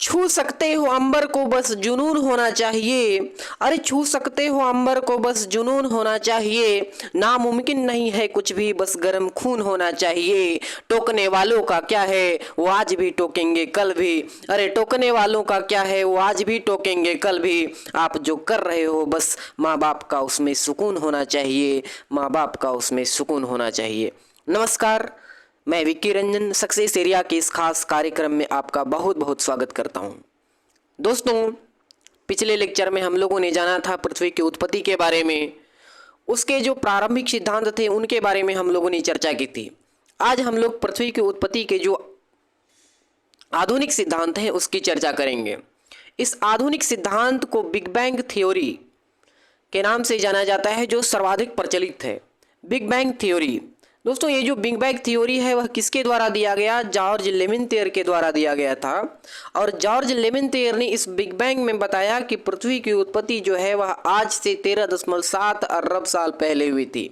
छू सकते हो अंबर को बस जुनून होना चाहिए। अरे छू सकते हो अंबर को बस जुनून होना चाहिए। नामुमकिन नहीं है कुछ भी, बस गर्म खून होना चाहिए। टोकने वालों का क्या है, वो आज भी टोकेंगे कल भी। अरे टोकने वालों का क्या है, वो आज भी टोकेंगे कल भी। आप जो कर रहे हो बस माँ बाप का उसमें सुकून होना चाहिए। माँ बाप का उसमें सुकून होना चाहिए। नमस्कार, मैं विक्की रंजन सक्सेस एरिया के इस खास कार्यक्रम में आपका बहुत बहुत स्वागत करता हूं। दोस्तों, पिछले लेक्चर में हम लोगों ने जाना था पृथ्वी की उत्पत्ति के बारे में। उसके जो प्रारंभिक सिद्धांत थे उनके बारे में हम लोगों ने चर्चा की थी। आज हम लोग पृथ्वी की उत्पत्ति के जो आधुनिक सिद्धांत हैं उसकी चर्चा करेंगे। इस आधुनिक सिद्धांत को बिग बैंग थ्योरी के नाम से जाना जाता है, जो सर्वाधिक प्रचलित है। Big bang theory. दोस्तों, ये जो बिग बैंग थ्योरी है वह किसके द्वारा दिया गया? जॉर्ज लेमेंतेयर के द्वारा दिया गया था। और जॉर्ज लेमेंतेयर ने इस बिग बैंग में बताया कि पृथ्वी की उत्पत्ति जो है वह आज से 13.7 अरब साल पहले हुई थी।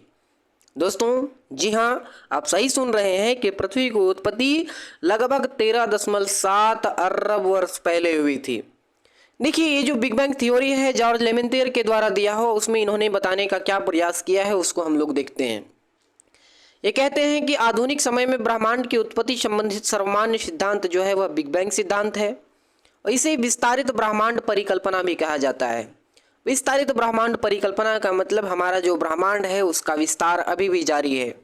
दोस्तों, जी हाँ, आप सही सुन रहे हैं कि पृथ्वी की उत्पत्ति लगभग 13.7 अरब वर्ष पहले हुई थी। देखिए, ये जो बिग बैंग थ्योरी है जॉर्ज लेमेंतेयर के द्वारा दिया हो, उसमें इन्होंने बताने का क्या प्रयास किया है उसको हम लोग देखते हैं। ये कहते हैं कि आधुनिक समय में ब्रह्मांड की उत्पत्ति संबंधित सर्वमान्य सिद्धांत जो है वह बिग बैंग सिद्धांत है। और इसे विस्तारित ब्रह्मांड परिकल्पना भी कहा जाता है। विस्तारित ब्रह्मांड परिकल्पना का मतलब हमारा जो ब्रह्मांड है उसका विस्तार अभी भी जारी है,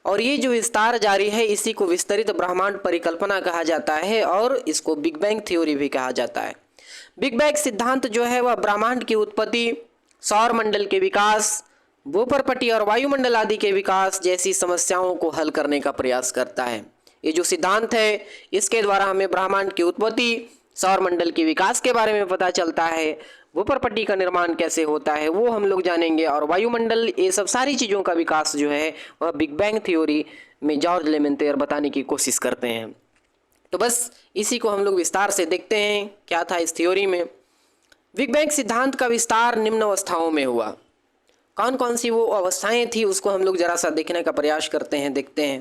और ये जो विस्तार जारी है इसी को विस्तरित ब्रह्मांड परिकल्पना कहा जाता है, और इसको बिग बैंग थ्योरी भी कहा जाता है। बिग बैंग सिद्धांत जो है वह ब्रह्मांड की उत्पत्ति, सौर मंडल के विकास, भूपर्पटी और वायुमंडल आदि के विकास जैसी समस्याओं को हल करने का प्रयास करता है। ये जो सिद्धांत है इसके द्वारा हमें ब्रह्मांड की उत्पत्ति, सौर मंडल के विकास के बारे में पता चलता है, भूपर्पटी का निर्माण कैसे होता है वो हम लोग जानेंगे, और वायुमंडल, ये सब सारी चीज़ों का विकास जो है वह बिग बैंग थ्योरी में जॉर्ज लेमेंतेयर बताने की कोशिश करते हैं। तो बस इसी को हम लोग विस्तार से देखते हैं क्या था इस थ्योरी में। बिग बैंग सिद्धांत का विस्तार निम्न अवस्थाओं में हुआ। कौन कौन सी वो अवस्थाएं थी उसको हम लोग जरा सा देखने का प्रयास करते हैं, देखते हैं।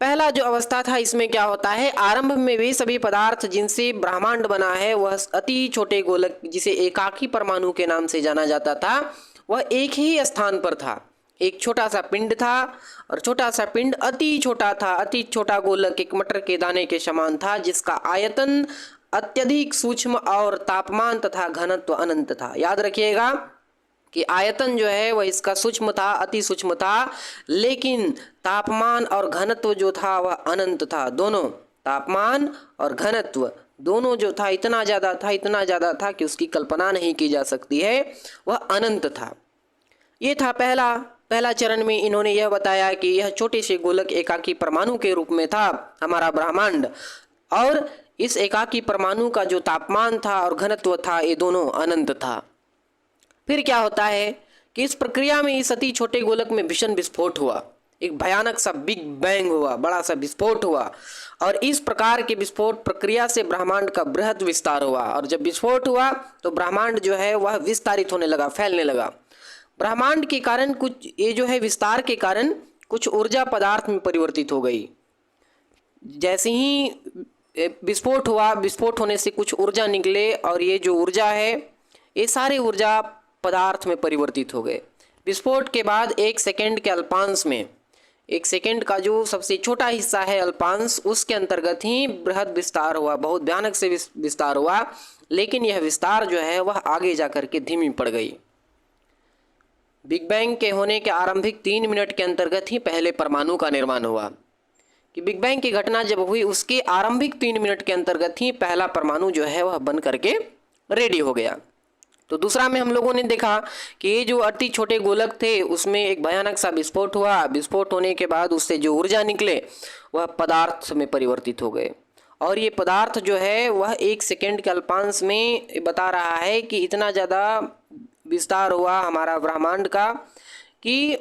पहला जो अवस्था था इसमें क्या होता है, आरंभ में वे सभी पदार्थ जिनसे ब्रह्मांड बना है वह अति छोटे गोलक जिसे एकाकी परमाणु के नाम से जाना जाता था, वह एक ही स्थान पर था। एक छोटा सा पिंड था, और छोटा सा पिंड अति छोटा था। अति छोटा गोलक एक मटर के दाने के समान था, जिसका आयतन अत्यधिक सूक्ष्म और तापमान तथा घनत्व अनंत था। याद रखिएगा कि आयतन जो है वह इसका सूक्ष्म था, अति सूक्ष्म था, लेकिन तापमान और घनत्व जो था वह अनंत था। दोनों, तापमान और घनत्व दोनों जो था इतना ज़्यादा था कि उसकी कल्पना नहीं की जा सकती है, वह अनंत था। ये था पहला चरण में इन्होंने यह बताया कि यह छोटे से गोलक एकाकी परमाणु के रूप में था हमारा ब्रह्मांड, और इस एकाकी परमाणु का जो तापमान था और घनत्व था ये दोनों अनंत था। फिर क्या होता है कि इस प्रक्रिया में इस अति छोटे गोलक में भीषण विस्फोट हुआ। एक भयानक सा बिग बैंग हुआ, बड़ा सा विस्फोट हुआ, और इस प्रकार के विस्फोट प्रक्रिया से ब्रह्मांड का बृहद विस्तार हुआ। और जब विस्फोट हुआ तो ब्रह्मांड जो है वह विस्तारित होने लगा, फैलने लगा। ब्रह्मांड के कारण कुछ, ये जो है विस्तार के कारण कुछ ऊर्जा पदार्थ में परिवर्तित हो गई। जैसे ही विस्फोट हुआ, विस्फोट होने से कुछ ऊर्जा निकले, और ये जो ऊर्जा है ये सारी ऊर्जा पदार्थ में परिवर्तित हो गए। विस्फोट के बाद 1 सेकेंड के अल्पांश में, 1 सेकेंड का जो सबसे छोटा हिस्सा है अल्पांश, उसके अंतर्गत ही बृहद विस्तार हुआ, बहुत भयानक से विस्तार हुआ। लेकिन यह विस्तार जो है वह आगे जाकर के धीमी पड़ गई। बिग बैंग के होने के आरंभिक 3 मिनट के अंतर्गत ही पहले परमाणु का निर्माण हुआ। कि बिग बैंग की घटना जब हुई उसके आरंभिक 3 मिनट के अंतर्गत ही पहला परमाणु जो है वह बन करके रेडी हो गया। तो दूसरा में हम लोगों ने देखा कि ये जो अति छोटे गोलक थे उसमें एक भयानक सा विस्फोट हुआ। विस्फोट होने के बाद उससे जो ऊर्जा निकले वह पदार्थ में परिवर्तित हो गए, और ये पदार्थ जो है वह 1 सेकेंड के अल्पांश में बता रहा है कि इतना ज़्यादा विस्तार हुआ हमारा ब्रह्मांड का कि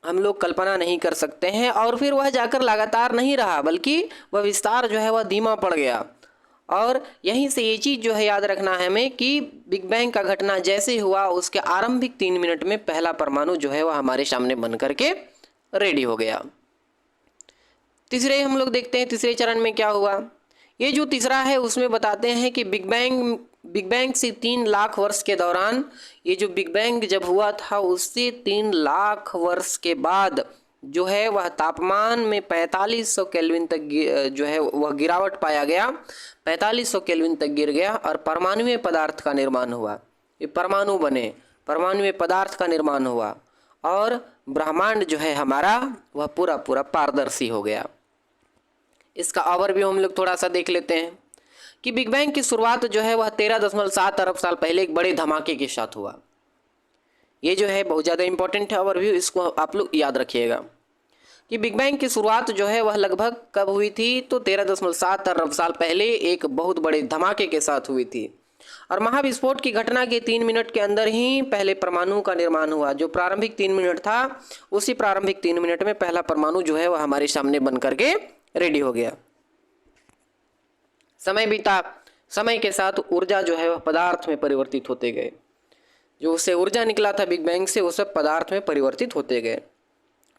हम लोग कल्पना नहीं कर सकते हैं। और फिर वह जाकर लगातार नहीं रहा, बल्कि वह विस्तार जो है वह धीमा पड़ गया। और यहीं से ये चीज़ जो है याद रखना है हमें कि बिग बैंग का घटना जैसे हुआ उसके आरंभिक 3 मिनट में पहला परमाणु जो है वह हमारे सामने बन करके रेडी हो गया। तीसरे हम लोग देखते हैं तीसरे चरण में क्या हुआ। ये जो तीसरा है उसमें बताते हैं कि बिग बैंग से 3 लाख वर्ष के दौरान, ये जो बिग बैंग जब हुआ था उससे 3 लाख वर्ष के बाद जो है वह तापमान में 4500 केल्विन तक जो है वह गिरावट पाया गया, 4500 केल्विन तक गिर गया और परमाणुीय पदार्थ का निर्माण हुआ। ये परमाणु बने, परमाणुीय पदार्थ का निर्माण हुआ और ब्रह्मांड जो है हमारा वह पूरा पूरा पारदर्शी हो गया। इसका ओवरव्यू हम लोग थोड़ा सा देख लेते हैं कि बिग बैंग की शुरुआत जो है वह 13.7 अरब साल पहले एक बड़े धमाके के साथ हुआ। ये जो है बहुत ज़्यादा इंपॉर्टेंट है ओवरव्यू, इसको आप लोग याद रखिएगा कि बिग बैंग की शुरुआत जो है वह लगभग कब हुई थी, तो 13.7 अरब साल पहले एक बहुत बड़े धमाके के साथ हुई थी और महाविस्फोट की घटना के 3 मिनट के अंदर ही पहले परमाणु का निर्माण हुआ। जो प्रारंभिक 3 मिनट था उसी प्रारंभिक 3 मिनट में पहला परमाणु जो है वह हमारे सामने बन करके रेडी हो गया। समय बीता, समय के साथ ऊर्जा जो है वह पदार्थ में परिवर्तित होते गए। जो उससे ऊर्जा निकला था बिग बैंग से वो सब पदार्थ में परिवर्तित होते गए।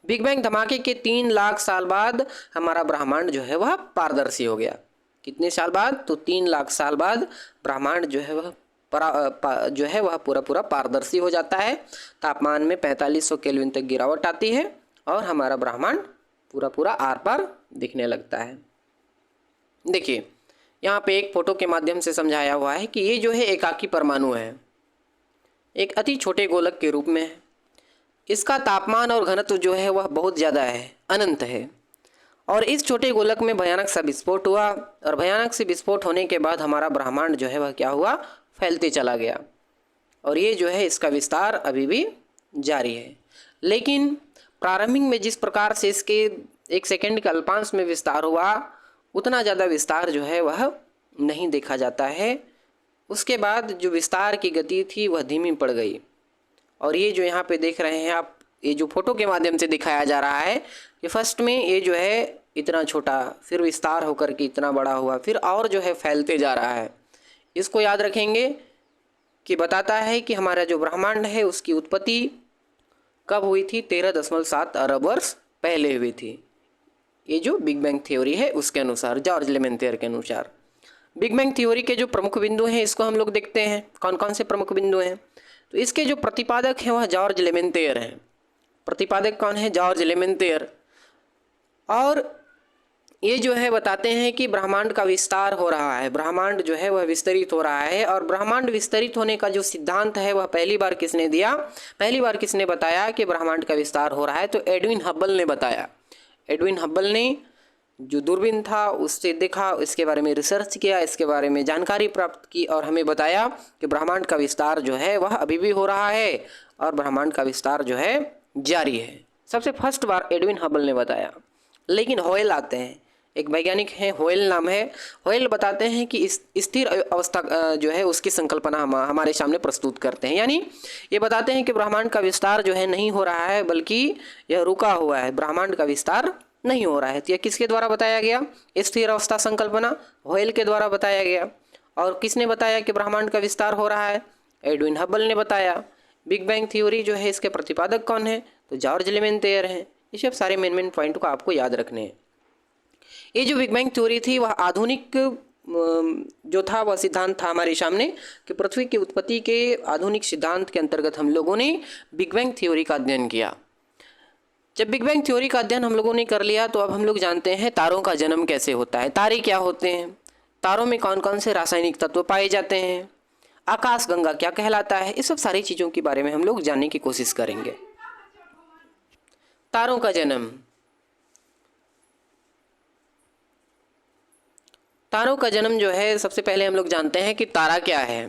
बिग बैंग धमाके के 3 लाख साल बाद हमारा ब्रह्मांड जो है वह पारदर्शी हो गया। कितने साल बाद, तो 3 लाख साल बाद ब्रह्मांड जो है वह पूरा पूरा पारदर्शी हो जाता है। तापमान में 4500 केल्विन तक गिरावट आती है और हमारा ब्रह्मांड पूरा पूरा आर पार दिखने लगता है। देखिए यहाँ पे एक फोटो के माध्यम से समझाया हुआ है कि ये जो है एकाकी परमाणु है, एक अति छोटे गोलक के रूप में है। इसका तापमान और घनत्व जो है वह बहुत ज़्यादा है, अनंत है और इस छोटे गोलक में भयानक सा विस्फोट हुआ और भयानक से विस्फोट होने के बाद हमारा ब्रह्मांड जो है वह क्या हुआ, फैलते चला गया और ये जो है इसका विस्तार अभी भी जारी है। लेकिन प्रारंभिक में जिस प्रकार से इसके 1 सेकंड के अल्पांश में विस्तार हुआ उतना ज़्यादा विस्तार जो है वह नहीं देखा जाता है। उसके बाद जो विस्तार की गति थी वह धीमी पड़ गई और ये जो यहाँ पे देख रहे हैं आप, ये जो फोटो के माध्यम से दिखाया जा रहा है कि फर्स्ट में ये जो है इतना छोटा, फिर विस्तार होकर के इतना बड़ा हुआ, फिर और जो है फैलते जा रहा है। इसको याद रखेंगे कि बताता है कि हमारा जो ब्रह्मांड है उसकी उत्पत्ति कब हुई थी, 13.7 अरब वर्ष पहले हुई थी। ये जो बिग बैंग थ्योरी है उसके अनुसार, जॉर्ज लेमेंथियर के अनुसार। बिग बैंग थ्योरी के जो प्रमुख बिंदु हैं इसको हम लोग देखते हैं, कौन कौन से प्रमुख बिंदु हैं। तो इसके जो प्रतिपादक हैं वह जॉर्ज लेमेंथियर हैं। प्रतिपादक कौन है, जॉर्ज लेमेंथियर। और ये जो है बताते हैं कि ब्रह्मांड का विस्तार हो रहा है, ब्रह्मांड जो है वह विस्तरित हो रहा है और ब्रह्मांड विस्तरित होने का जो सिद्धांत है वह पहली बार किसने दिया, पहली बार किसने बताया कि ब्रह्मांड का विस्तार हो रहा है, तो एडविन हब्बल ने बताया। एडविन हब्बल ने जो दूरबीन था उससे देखा, इसके बारे में रिसर्च किया, इसके बारे में जानकारी प्राप्त की और हमें बताया कि ब्रह्मांड का विस्तार जो है वह अभी भी हो रहा है और ब्रह्मांड का विस्तार जो है जारी है। सबसे फर्स्ट बार एडविन हब्बल ने बताया। लेकिन होयल आते हैं, एक वैज्ञानिक हैं, होयल नाम है। होयल बताते हैं कि इस स्थिर अवस्था जो है उसकी संकल्पना हमारे सामने प्रस्तुत करते हैं। यानी ये बताते हैं कि ब्रह्मांड का विस्तार जो है नहीं हो रहा है बल्कि यह रुका हुआ है, ब्रह्मांड का विस्तार नहीं हो रहा है। तो यह किसके द्वारा बताया गया, स्थिर अवस्था संकल्पना होयल के द्वारा बताया गया। और किसने बताया कि ब्रह्मांड का विस्तार हो रहा है, एडविन हब्बल ने बताया। बिग बैंग थ्योरी जो है इसके प्रतिपादक कौन है, तो जॉर्ज लेमेंथियर हैं। ये सब सारे मेन पॉइंट को आपको याद रखने हैं। ये जो बिग बैंग थ्योरी थी वह आधुनिक जो था वह सिद्धांत था हमारे सामने कि पृथ्वी की उत्पत्ति के आधुनिक सिद्धांत के अंतर्गत हम लोगों ने बिग बैंग थ्योरी का अध्ययन किया। जब बिग बैंग थ्योरी का अध्ययन हम लोगों ने कर लिया तो अब हम लोग जानते हैं तारों का जन्म कैसे होता है, तारे क्या होते हैं, तारों में कौन कौन से रासायनिक तत्व पाए जाते हैं, आकाश गंगा क्या कहलाता है, इस सब सारी चीज़ों के बारे में हम लोग जानने की कोशिश करेंगे। तारों का जन्म, तारों का जन्म जो है सबसे पहले हम लोग जानते हैं कि तारा क्या है।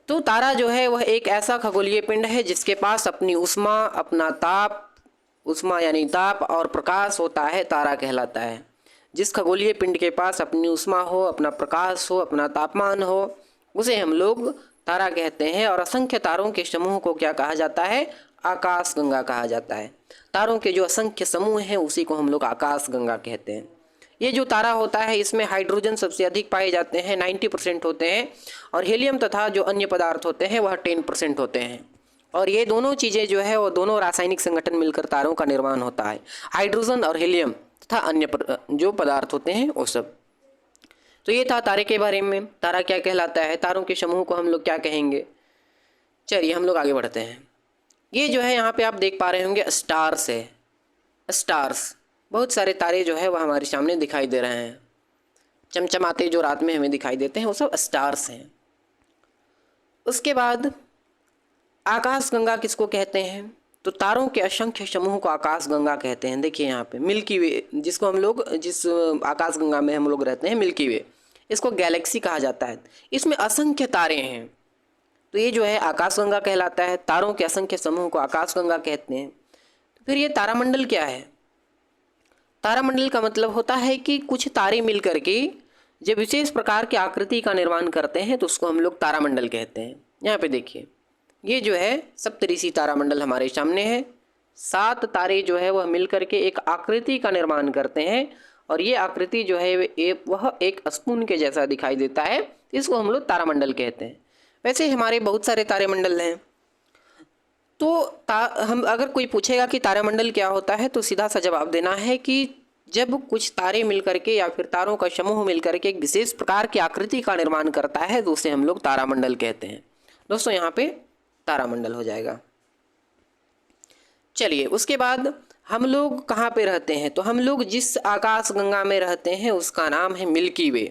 तो तारा जो है वह एक ऐसा खगोलीय पिंड है जिसके पास अपनी उष्मा, अपना ताप, उष्मा यानी ताप और प्रकाश होता है, तारा कहलाता है। जिस खगोलीय पिंड के पास अपनी उष्मा हो, अपना प्रकाश हो, अपना तापमान हो, उसे हम लोग तारा कहते हैं। और असंख्य तारों के समूह को क्या कहा जाता है, आकाश गंगा कहा जाता है। तारों के जो असंख्य समूह हैं उसी को हम लोग आकाश गंगा कहते हैं। ये जो तारा होता है इसमें हाइड्रोजन सबसे अधिक पाए जाते हैं, 90% होते हैं, और हीलियम तथा जो अन्य पदार्थ होते हैं वह 10% होते हैं। और ये दोनों चीज़ें जो है वो दोनों रासायनिक संगठन मिलकर तारों का निर्माण होता है, हाइड्रोजन और हीलियम तथा अन्य जो पदार्थ होते हैं वो सब। तो ये था तारे के बारे में। तारा क्या कहलाता है, तारों के समूह को हम लोग क्या कहेंगे। चलिए हम लोग आगे बढ़ते हैं। ये जो है यहाँ पे आप देख पा रहे होंगे स्टार्स है, स्टार्स। बहुत सारे तारे जो है वह हमारे सामने दिखाई दे रहे हैं, चमचमाते जो रात में हमें दिखाई देते हैं वो सब स्टार्स हैं। उसके बाद आकाशगंगा किसको कहते हैं, तो तारों के असंख्य समूह को आकाशगंगा कहते हैं। देखिए यहाँ पे मिल्की वे, जिसको हम लोग जिस आकाशगंगा में हम लोग रहते हैं मिल्की वे, इसको गैलेक्सी कहा जाता है। इसमें असंख्य तारे हैं, तो ये जो है आकाशगंगा कहलाता है। तारों के असंख्य समूह को आकाशगंगा कहते हैं। तो फिर ये तारामंडल क्या है, तारामंडल का मतलब होता है कि कुछ तारे मिल करके जब विशेष प्रकार की आकृति का निर्माण करते हैं तो उसको हम लोग तारामंडल कहते हैं। यहाँ पे देखिए ये जो है सप्तऋषि तारामंडल हमारे सामने है। 7 तारे जो है वह मिल करके एक आकृति का निर्माण करते हैं और ये आकृति जो है वह एक स्पून के जैसा दिखाई देता है, इसको हम लोग तारामंडल कहते हैं। वैसे हमारे बहुत सारे तारामंडल हैं। तो हम अगर कोई पूछेगा कि तारामंडल क्या होता है तो सीधा सा जवाब देना है कि जब कुछ तारे मिलकर के या फिर तारों का समूह मिलकर के एक विशेष प्रकार की आकृति का निर्माण करता है तो उसे हम लोग तारामंडल कहते हैं। दोस्तों यहाँ पे तारामंडल हो जाएगा। चलिए उसके बाद हम लोग कहाँ पे रहते हैं, तो हम लोग जिस आकाशगंगा में रहते हैं उसका नाम है मिल्की वे।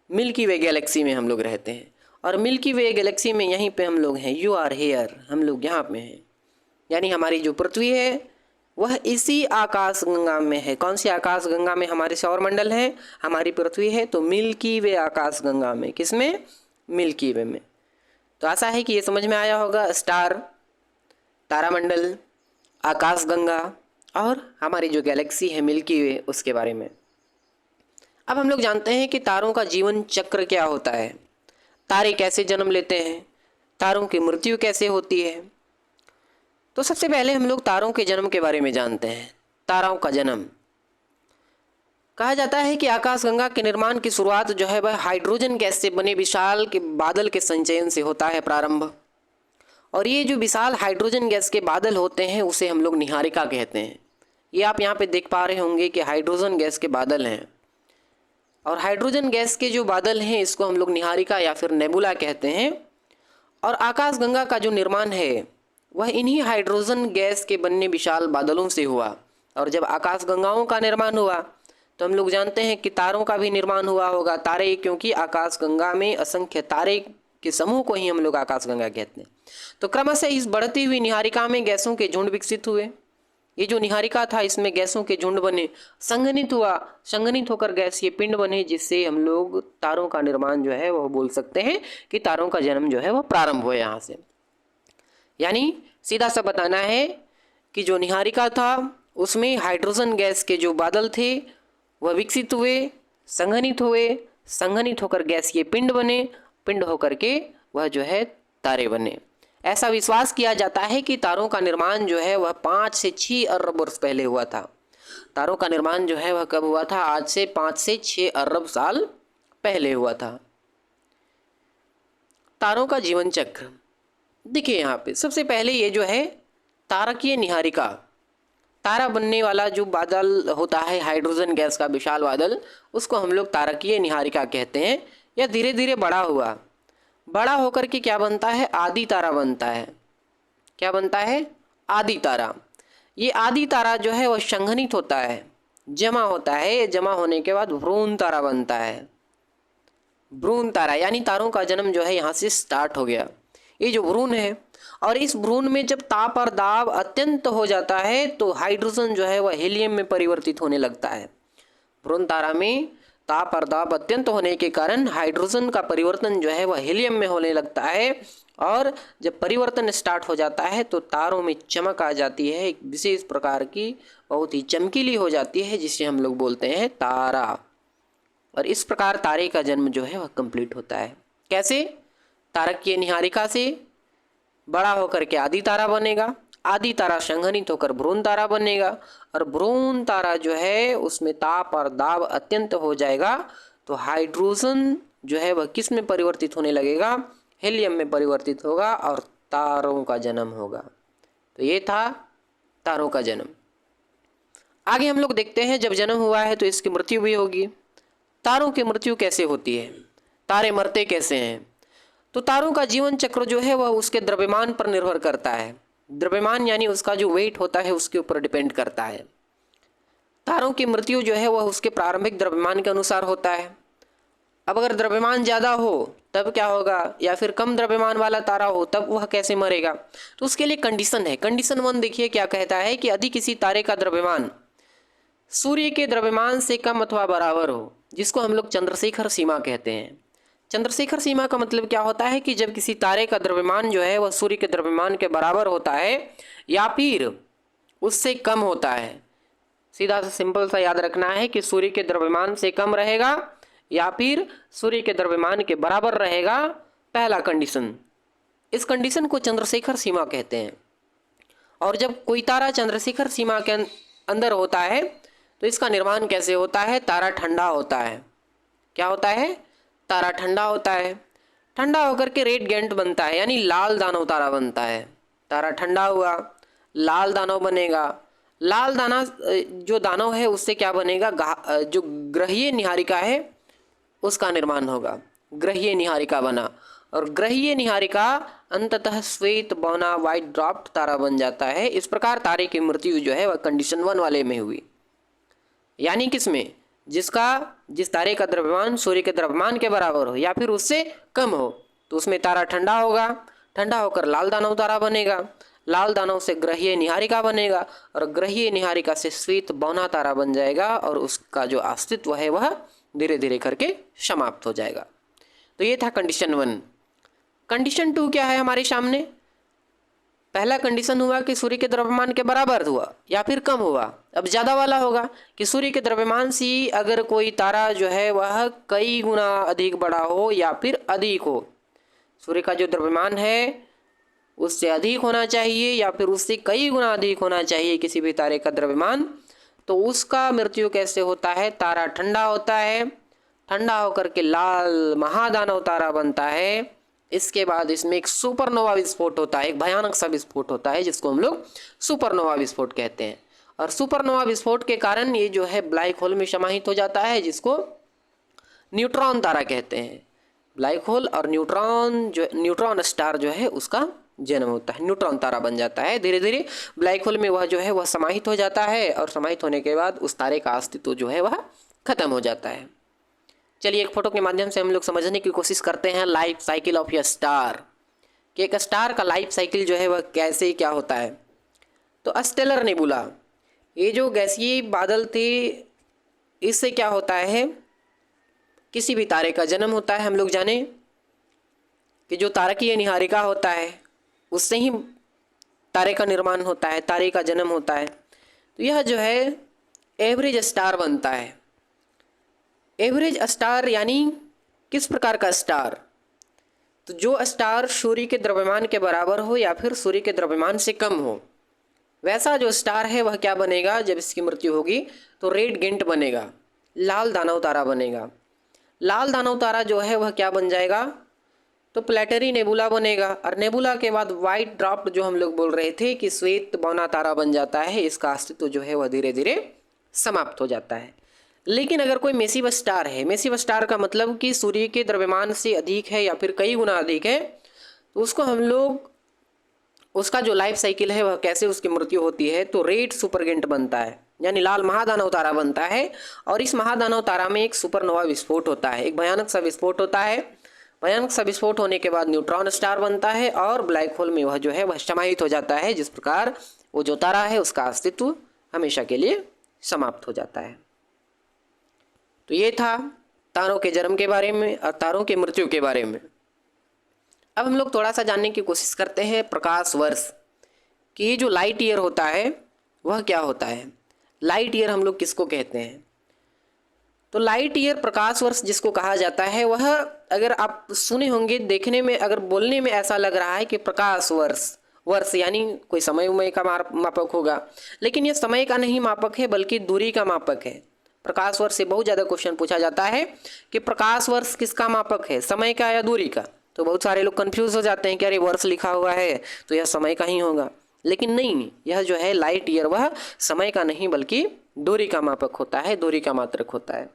मिल्की वे गैलेक्सी में हम लोग रहते हैं और मिल्की वे गैलेक्सी में यहीं पे हम लोग हैं। यू आर हेयर, हम लोग यहाँ पे हैं, यानी हमारी जो पृथ्वी है वह इसी आकाशगंगा में है। कौन सी आकाशगंगा में, हमारे सौरमंडल है, हमारी पृथ्वी है, तो मिल्की वे आकाशगंगा में। किसमें, मिल्की वे में। तो आशा है कि ये समझ में आया होगा, स्टार, तारामंडल, आकाशगंगा और हमारी जो गैलेक्सी है मिल्की वे उसके बारे में। अब हम लोग जानते हैं कि तारों का जीवन चक्र क्या होता है, तारे कैसे जन्म लेते हैं, तारों की मृत्यु कैसे होती है। तो सबसे पहले हम लोग तारों के जन्म के बारे में जानते हैं। तारों का जन्म कहा जाता है कि आकाशगंगा के निर्माण की शुरुआत जो है वह हाइड्रोजन गैस से बने विशाल के बादल के संचयन से होता है प्रारंभ। और ये जो विशाल हाइड्रोजन गैस के बादल होते हैं उसे हम लोग निहारिका कहते हैं। ये आप यहाँ पे देख पा रहे होंगे कि हाइड्रोजन गैस के बादल हैं और हाइड्रोजन गैस के जो बादल हैं इसको हम लोग निहारिका या फिर नेबुला कहते हैं। और आकाशगंगा का जो निर्माण है वह इन्हीं हाइड्रोजन गैस के बनने विशाल बादलों से हुआ। और जब आकाशगंगाओं का निर्माण हुआ तो हम लोग जानते हैं कि तारों का भी निर्माण हुआ होगा। तारे, क्योंकि आकाशगंगा में असंख्य तारे के समूह को ही हम लोग आकाशगंगा कहते हैं। तो क्रमशः इस बढ़ती हुई निहारिका में गैसों के झुंड विकसित हुए। ये जो निहारिका था इसमें गैसों के झुंड बने, संघनित हुआ, संघनित होकर गैसीय पिंड बने, जिससे हम लोग तारों का निर्माण जो है वह बोल सकते हैं कि तारों का जन्म जो है वह प्रारंभ हुआ यहाँ से। यानी सीधा सा बताना है कि जो निहारिका था उसमें हाइड्रोजन गैस के जो बादल थे वह विकसित हुए, संघनित हुए, संघनित होकर गैसीय पिंड बने, पिंड होकर के वह जो है तारे बने। ऐसा विश्वास किया जाता है कि तारों का निर्माण जो है वह 5 से 6 अरब वर्ष पहले हुआ था। तारों का निर्माण जो है वह कब हुआ था, आज से 5 से 6 अरब साल पहले हुआ था। तारों का जीवन चक्र देखिए यहाँ पे सबसे पहले ये जो है तारकीय निहारिका, तारा बनने वाला जो बादल होता है हाइड्रोजन गैस का विशाल बादल, उसको हम लोग तारकीय निहारिका कहते हैं। यह धीरे धीरे बड़ा हुआ, बड़ा होकर के क्या बनता है, आदि तारा बनता है। क्या बनता है, आदि तारा। ये आदि तारा जो है वह संघनित होता है, जमा होता है, जमा होने के बाद भ्रूण तारा बनता है। भ्रूण तारा यानी तारों का जन्म जो है यहाँ से स्टार्ट हो गया। ये जो भ्रूण है और इस भ्रूण में जब ताप और दाब अत्यंत हो जाता है तो हाइड्रोजन जो है वह हीलियम में परिवर्तित होने लगता है। भ्रूण तारा में ताप और दाब अत्यंत होने के कारण हाइड्रोजन का परिवर्तन जो है वह हीलियम में होने लगता है और जब परिवर्तन स्टार्ट हो जाता है तो तारों में चमक आ जाती है, एक विशेष प्रकार की बहुत ही चमकीली हो जाती है, जिसे हम लोग बोलते हैं तारा। और इस प्रकार तारे का जन्म जो है वह कंप्लीट होता है। कैसे, तारकीय निहारिका से बड़ा होकर के आदि तारा बनेगा, आदि तारा संघनित होकर भ्रूण तारा बनेगा और भ्रूण तारा जो है उसमें ताप और दाब अत्यंत हो जाएगा तो हाइड्रोजन जो है वह किस में परिवर्तित होने लगेगा, हीलियम में परिवर्तित होगा और तारों का जन्म होगा। तो ये था तारों का जन्म। आगे हम लोग देखते हैं जब जन्म हुआ है तो इसकी मृत्यु भी होगी। तारों की मृत्यु कैसे होती है, तारे मरते कैसे हैं? तो तारों का जीवन चक्र जो है वह उसके द्रव्यमान पर निर्भर करता है। द्रव्यमान यानी उसका जो वेट होता है उसके ऊपर डिपेंड करता है। तारों की मृत्यु जो है वह उसके प्रारंभिक द्रव्यमान के अनुसार होता है। अब अगर द्रव्यमान ज़्यादा हो तब क्या होगा, या फिर कम द्रव्यमान वाला तारा हो तब वह कैसे मरेगा? तो उसके लिए कंडीशन है। कंडीशन 1 देखिए क्या कहता है कि यदि किसी तारे का द्रव्यमान सूर्य के द्रव्यमान से कम अथवा बराबर हो, जिसको हम लोग चंद्रशेखर सीमा कहते हैं। चंद्रशेखर सीमा का मतलब क्या होता है कि जब किसी तारे का द्रव्यमान जो है वह सूर्य के द्रव्यमान के बराबर होता है या फिर उससे कम होता है। सीधा सा सिंपल सा याद रखना है कि सूर्य के द्रव्यमान से कम रहेगा या फिर सूर्य के द्रव्यमान के बराबर रहेगा, पहला कंडीशन। इस कंडीशन को चंद्रशेखर सीमा कहते हैं। और जब कोई तारा चंद्रशेखर सीमा के अंदर होता है तो इसका निर्माण कैसे होता है? तारा ठंडा होता है। क्या होता है? तारा ठंडा होता है। ठंडा होकर के रेड गेंट बनता है, यानी लाल दानव तारा बनता है। तारा ठंडा हुआ, लाल दानव बनेगा। लाल दाना जो दानव है उससे क्या बनेगा? जो ग्रहीय निहारिका है उसका निर्माण होगा। ग्रहीय निहारिका बना, और ग्रहीय निहारिका अंततः श्वेत बौना व्हाइट ड्रॉप्ड तारा बन जाता है। इस प्रकार तारे की मृत्यु जो है वह कंडीशन 1 वाले में हुई। यानी किसमें? जिस तारे का द्रव्यमान सूर्य के द्रव्यमान के बराबर हो या फिर उससे कम हो, तो उसमें तारा ठंडा होगा। ठंडा होकर लाल दानव तारा बनेगा। लाल दानव से ग्रहीय निहारिका बनेगा, और ग्रहीय निहारिका से श्वेत बौना तारा बन जाएगा, और उसका जो अस्तित्व है वह धीरे धीरे करके समाप्त हो जाएगा। तो ये था कंडीशन 1। कंडीशन 2 क्या है हमारे सामने? पहला कंडीशन हुआ कि सूर्य के द्रव्यमान के बराबर हुआ या फिर कम हुआ। अब ज़्यादा वाला होगा कि सूर्य के द्रव्यमान से अगर कोई तारा जो है वह कई गुना अधिक बड़ा हो या फिर अधिक हो। सूर्य का जो द्रव्यमान है उससे अधिक होना चाहिए या फिर उससे कई गुना अधिक होना चाहिए किसी भी तारे का द्रव्यमान। तो उसका मृत्यु कैसे होता है? तारा ठंडा होता है। ठंडा होकर के लाल महादानव तारा बनता है। इसके बाद इसमें एक सुपरनोवा विस्फोट होता है, एक भयानक सा विस्फोट होता है जिसको हम लोग सुपरनोवा विस्फोट कहते हैं। और सुपरनोवा विस्फोट के कारण ये जो है ब्लैक होल में समाहित हो जाता है, जिसको न्यूट्रॉन तारा कहते हैं। ब्लैक होल और न्यूट्रॉन स्टार जो है उसका जन्म होता है, न्यूट्रॉन तारा बन जाता है। धीरे धीरे ब्लैक होल में वह जो है वह समाहित हो जाता है, और समाहित होने के बाद उस तारे का अस्तित्व जो है वह खत्म हो जाता है। चलिए एक फोटो के माध्यम से हम लोग समझने की कोशिश करते हैं life cycle of A star, कि एक स्टार का लाइफ साइकिल जो है वह कैसे क्या होता है। तो स्टेलर नेबुला, ये जो गैसीय बादल थे, इससे क्या होता है? किसी भी तारे का जन्म होता है। हम लोग जाने कि जो तारकीय निहारिका होता है उससे ही तारे का निर्माण होता है, तारे का जन्म होता है। तो यह जो है एवरेज स्टार बनता है। एवरेज स्टार यानी किस प्रकार का स्टार? तो जो स्टार सूर्य के द्रव्यमान के बराबर हो या फिर सूर्य के द्रव्यमान से कम हो, वैसा जो स्टार है वह क्या बनेगा? जब इसकी मृत्यु होगी तो रेड गेंट बनेगा, लाल दानव तारा बनेगा। लाल दानव तारा जो है वह क्या बन जाएगा? तो प्लेटरी नेबुला बनेगा। और नेबुला के बाद व्हाइट ड्रॉप्ड जो हम लोग बोल रहे थे कि श्वेत बौना तारा बन जाता है, इसका अस्तित्व जो है वह धीरे धीरे समाप्त हो जाता है। लेकिन अगर कोई मैसिव स्टार है, मैसिव स्टार का मतलब कि सूर्य के द्रव्यमान से अधिक है या फिर कई गुना अधिक है, तो उसको हम लोग, उसका जो लाइफ साइकिल है वह कैसे उसकी मृत्यु होती है? तो रेड सुपरगिंट बनता है, यानी लाल महादानव तारा बनता है। और इस महादानव तारा में एक सुपरनोवा विस्फोट होता है, एक भयानक सा विस्फोट होता है। भयानक सा विस्फोट होने के बाद न्यूट्रॉन स्टार बनता है और ब्लैक होल में वह जो है वह समाहित हो जाता है, जिस प्रकार वो जो तारा है उसका अस्तित्व हमेशा के लिए समाप्त हो जाता है। तो ये था तारों के जन्म के बारे में और तारों की मृत्यु के बारे में। अब हम लोग थोड़ा सा जानने की कोशिश करते हैं प्रकाश वर्ष, कि ये जो लाइट ईयर होता है वह क्या होता है। लाइट ईयर हम लोग किसको कहते हैं? तो लाइट ईयर प्रकाश वर्ष जिसको कहा जाता है, वह अगर आप सुने होंगे, देखने में अगर बोलने में ऐसा लग रहा है कि प्रकाश वर्ष यानी कोई समय उमय का मापक होगा, लेकिन यह समय का नहीं मापक है बल्कि दूरी का मापक है। प्रकाश वर्ष से बहुत ज़्यादा क्वेश्चन पूछा जाता है कि प्रकाश वर्ष किसका मापक है, समय का या दूरी का। तो बहुत सारे लोग कंफ्यूज हो जाते हैं कि अरे वर्ष लिखा हुआ है तो यह समय का ही होगा, लेकिन नहीं, यह जो है लाइट ईयर वह समय का नहीं बल्कि दूरी का मापक होता है, दूरी का मात्रक होता है।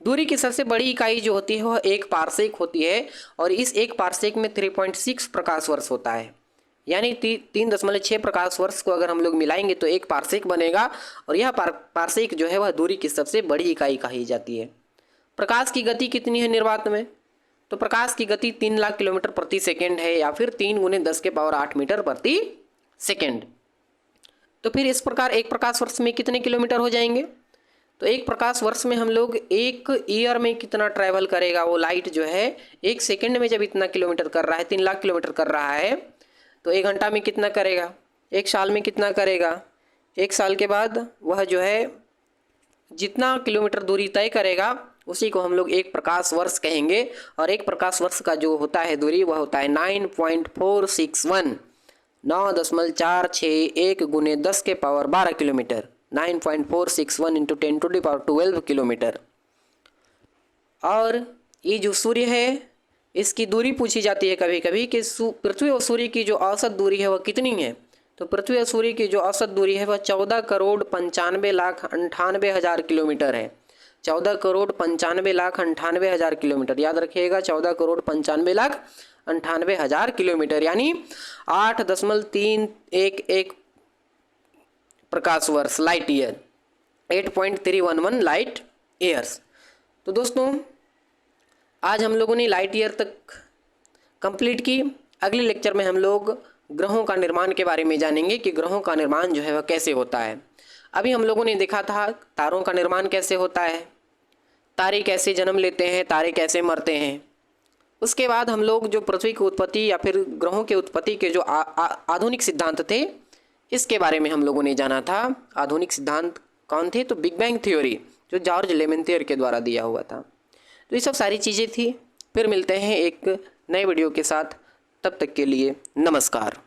दूरी की सबसे बड़ी इकाई जो होती है वह 1 पारसेक होती है और इस 1 पारसेक में 3.6 प्रकाश वर्ष होता है, यानी 3.6 प्रकाश वर्ष को अगर हम लोग मिलाएंगे तो 1 पारसेक बनेगा और यह पारसेक जो है वह दूरी की सबसे बड़ी इकाई कही जाती है। प्रकाश की गति कितनी है निर्वात में? तो प्रकाश की गति 3 लाख किलोमीटर प्रति सेकेंड है या फिर 3 × 10⁸ मीटर प्रति सेकेंड। तो फिर इस प्रकार 1 प्रकाश वर्ष में कितने किलोमीटर हो जाएंगे? तो 1 प्रकाश वर्ष में हम लोग 1 ईयर में कितना ट्रैवल करेगा वो लाइट जो है 1 सेकेंड में जब इतना किलोमीटर कर रहा है, 3 लाख किलोमीटर कर रहा है, तो 1 घंटा में कितना करेगा, 1 साल में कितना करेगा, 1 साल के बाद वह जो है जितना किलोमीटर दूरी तय करेगा उसी को हम लोग 1 प्रकाश वर्ष कहेंगे। और 1 प्रकाश वर्ष का जो होता है दूरी वह होता है 9.461 9.461 × 10⁻12 किलोमीटर, 9.461 × 10⁻12 किलोमीटर। और ये जो सूर्य है इसकी दूरी पूछी जाती है कभी कभी कि पृथ्वी और सूर्य की जो औसत दूरी है वह कितनी है। तो पृथ्वी और सूर्य की जो औसत दूरी है वह 14,95,98,000 किलोमीटर है। 14,95,98,000 किलोमीटर, याद रखिएगा 14,95,98,000 किलोमीटर, यानी 8.311 प्रकाश वर्ष, लाइट ईयर, 8.311 लाइट ईयर्स। तो दोस्तों आज हम लोगों ने लाइट ईयर तक कंप्लीट की। अगले लेक्चर में हम लोग ग्रहों का निर्माण के बारे में जानेंगे कि ग्रहों का निर्माण जो है वह कैसे होता है। अभी हम लोगों ने देखा था तारों का निर्माण कैसे होता है, तारे कैसे जन्म लेते हैं, तारे कैसे मरते हैं। उसके बाद हम लोग जो पृथ्वी की उत्पत्ति या फिर ग्रहों के उत्पत्ति के जो आधुनिक सिद्धांत थे इसके बारे में हम लोगों ने जाना था। आधुनिक सिद्धांत कौन थे? तो बिग बैंग थ्योरी जो जॉर्ज लेमेंथियर के द्वारा दिया हुआ था। तो ये सब सारी चीज़ें थी। फिर मिलते हैं एक नए वीडियो के साथ, तब तक के लिए नमस्कार।